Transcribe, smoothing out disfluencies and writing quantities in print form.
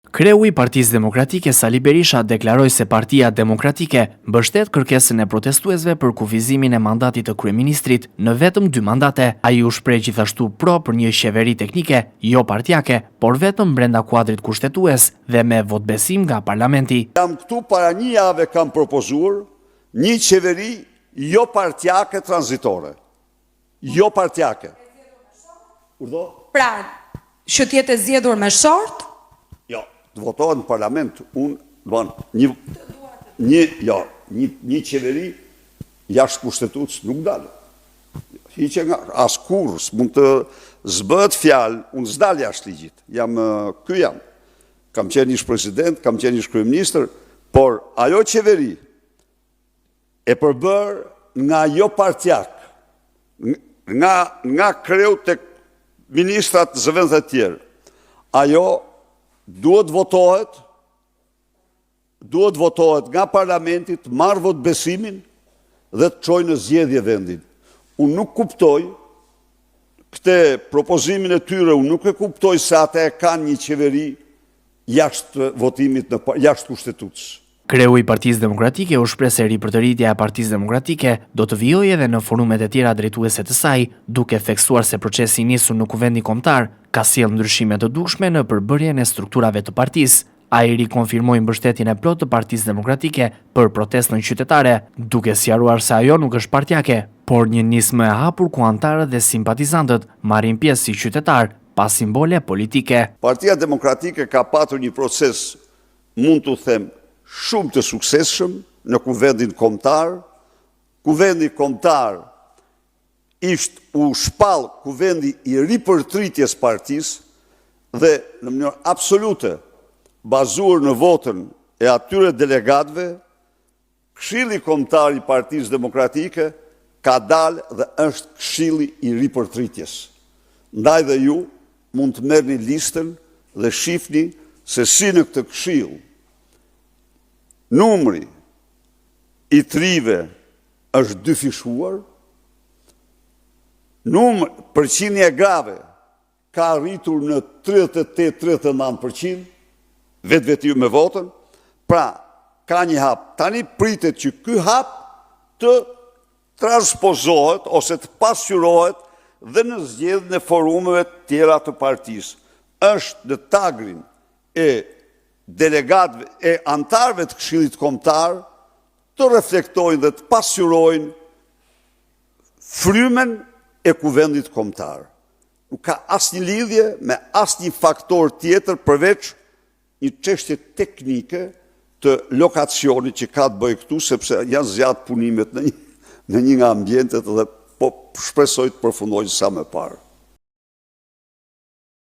Kreu i Partisë Demokratike Sali Berisha deklaroi se Partia Demokratike mbështet kërkesën e protestuesve për kufizimin e mandatit të kryeministrit në vetëm 2 mandate. Ai u shpreh gjithashtu për një qeveri teknike, jo partijake, por vetëm brenda kuadrit kushtetues dhe me votbesim nga parlamenti. Jam këtu para 1 jave kam propozuar një qeveri jo partijake tranzitore. Jo partijake. Urdhë? Pra, që t'jetë zgjedhur me short? Jo, të votohet në parlament, një qeveri jashtë kushtetues nuk dalë. Hiqe nga, as kur, mund të zbëhet fjalë, unë s'dal jashtë ligjit. Ky jam. Kam qenë ish president, kam qenë ish kryeministër, por ajo qeveri e përbër nga jo partijak, nga kreu të ministrat zëvendës e tjerë. Ajo duhet votohet nga parlamentit, marrë votbesimin dhe të çojë në zgjedhje vendin. Unë nuk kuptoj këtë propozimin e tyre, unë nuk e kuptoj se ata e kanë një qeveri jashtë votimit, jashtë kushtetues. Kreu i Partisë Demokratike u shpreh se ripërtëritja e Partisë Demokratike do të vijojë edhe në forumet e tjera drejtuese të saj, duke theksuar se procesi i nisur në Kuvendin Kombëtar ka sjellë ndryshime të dukshme në përbërjen e strukturave të partisë. Ai rikonfirmoi mbështetjen e plotë të Partisë Demokratike për protestën qytetare, duke sqaruar se ajo nuk është partijake, por një nismë e hapur ku anëtarët dhe simpatizantët marrin pjesë si qytetar pa simbole politike. Partia Demokratike ka patur një proces, mund të them, shumë të suksesshëm në Kuvendin Kombëtar. Kuvendi Kombëtar ishte u shpall kuvendi i ripërtritjes partisë dhe në mënyrë absolute bazuar në votën e atyre delegatëve, Këshilli Kombëtar i Partisë Demokratike ka dalë dhe është këshilli i ripërtritjes. Ndaj dhe ju mund të merrni listën dhe shihni se si në këtë këshill numri i trive është dyfishuar, përqindja e grave ka arritur në 38-39%, vetë me votën, pra ka një hap. Tani pritet që ky hap të transpozohet ose të pasqyrohet dhe në zgjedhjen e forumeve tjera të partisë. Është në tagrin e delegatëve e anëtarëve të Këshillit Kombëtar të reflektojnë dhe të pasqyrojnë frymen e Kuvendit Kombëtar. Nuk ka asnjë lidhje me asnjë faktor tjetër përveç një çështje teknike të lokacionit që ka të bëjë këtu, sepse janë zgjatë punimet në një nga ambientet dhe po shpresoj të përfundojnë sa më parë.